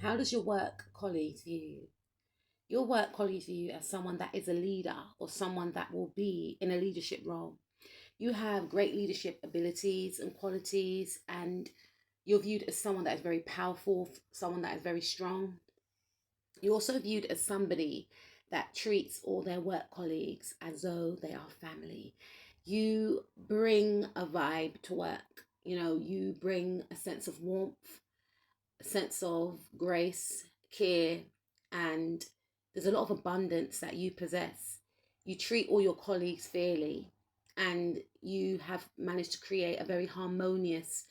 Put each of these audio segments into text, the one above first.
How does your work colleagues view you? Your work colleagues view you as someone that is a leader or someone that will be in a leadership role. You have great leadership abilities and qualities, and you're viewed as someone that is very powerful, someone that is very strong. You're also viewed as somebody that treats all their work colleagues as though they are family. You bring a vibe to work. You bring a sense of warmth, a sense of grace, care, and there's a lot of abundance that you possess. You treat all your colleagues fairly, and you have managed to create a very harmonious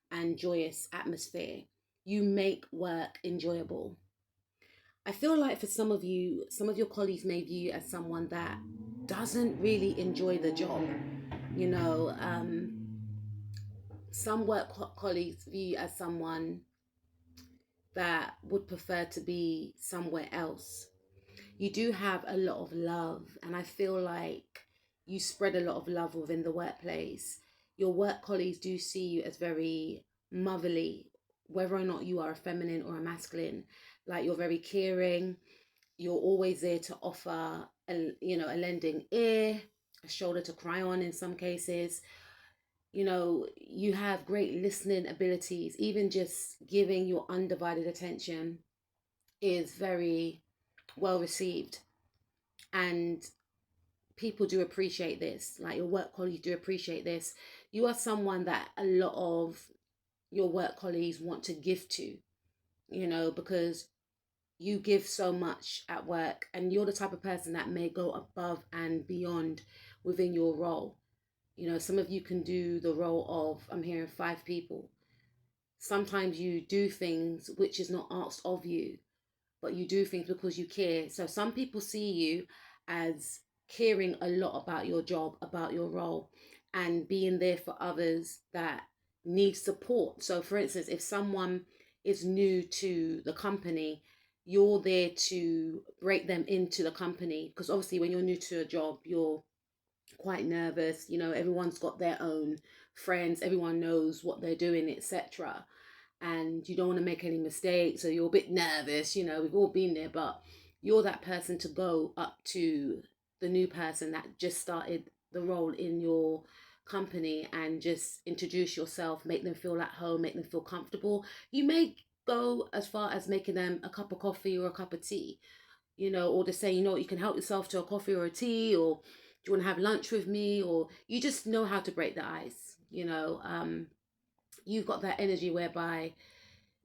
and joyous atmosphere. You make work enjoyable. I feel like for some of you, some of your colleagues may view you as someone that doesn't really enjoy the job. You know, some colleagues view you as someone that would prefer to be somewhere else. You do have a lot of love, and I feel like you spread a lot of love within the workplace. Your work colleagues do see you as very motherly, whether or not you are a feminine or a masculine. Like, you're very caring. You're always there to offer a lending ear, a shoulder to cry on in some cases. You have great listening abilities. Even just giving your undivided attention is very well received, and people do appreciate this. Like, your work colleagues do appreciate this. You are someone that a lot of your work colleagues want to give to, because you give so much at work, and you're the type of person that may go above and beyond within your role. Some of you can do the role of, I'm hearing, 5 people. Sometimes you do things which is not asked of you, but you do things because you care. So some people see you as caring a lot about your job, about your role, and being there for others that need support. So, for instance, if someone is new to the company, you're there to break them into the company, because obviously when you're new to a job, you're quite nervous. Everyone's got their own friends, everyone knows what they're doing, etc., and you don't want to make any mistakes, so you're a bit nervous. We've all been there, but you're that person to go up to the new person that just started the role in your company and just introduce yourself, make them feel at home, make them feel comfortable. You may go as far as making them a cup of coffee or a cup of tea, or to say, you can help yourself to a coffee or a tea, or do you want to have lunch with me, or you just know how to break the ice. You've got that energy whereby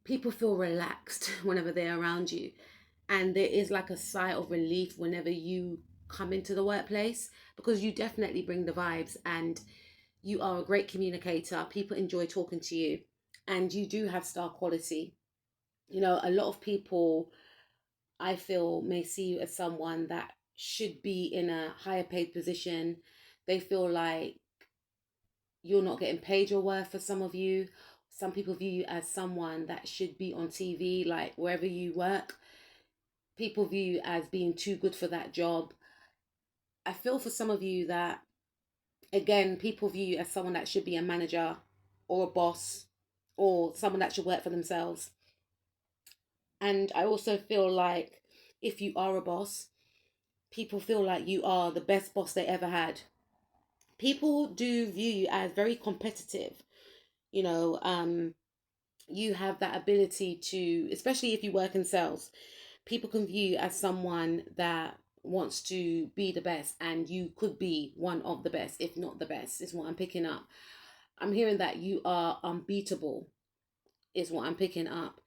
people feel relaxed whenever they're around you. And there is like a sigh of relief whenever you come into the workplace, because you definitely bring the vibes, and you are a great communicator. People enjoy talking to you, and you do have star quality. A lot of people, I feel, may see you as someone that should be in a higher paid position. They feel like you're not getting paid your worth. For some of you, some people view you as someone that should be on TV, like wherever you work. People view you as being too good for that job. I feel for some of you that, again, people view you as someone that should be a manager or a boss, or someone that should work for themselves. And I also feel like if you are a boss, people feel like you are the best boss they ever had. People do view you as very competitive. You know, um, you have that ability to, especially if you work in sales, people can view you as someone that wants to be the best, and you could be one of the best, if not the best, is what I'm picking up. I'm hearing that you are unbeatable, is what I'm picking up.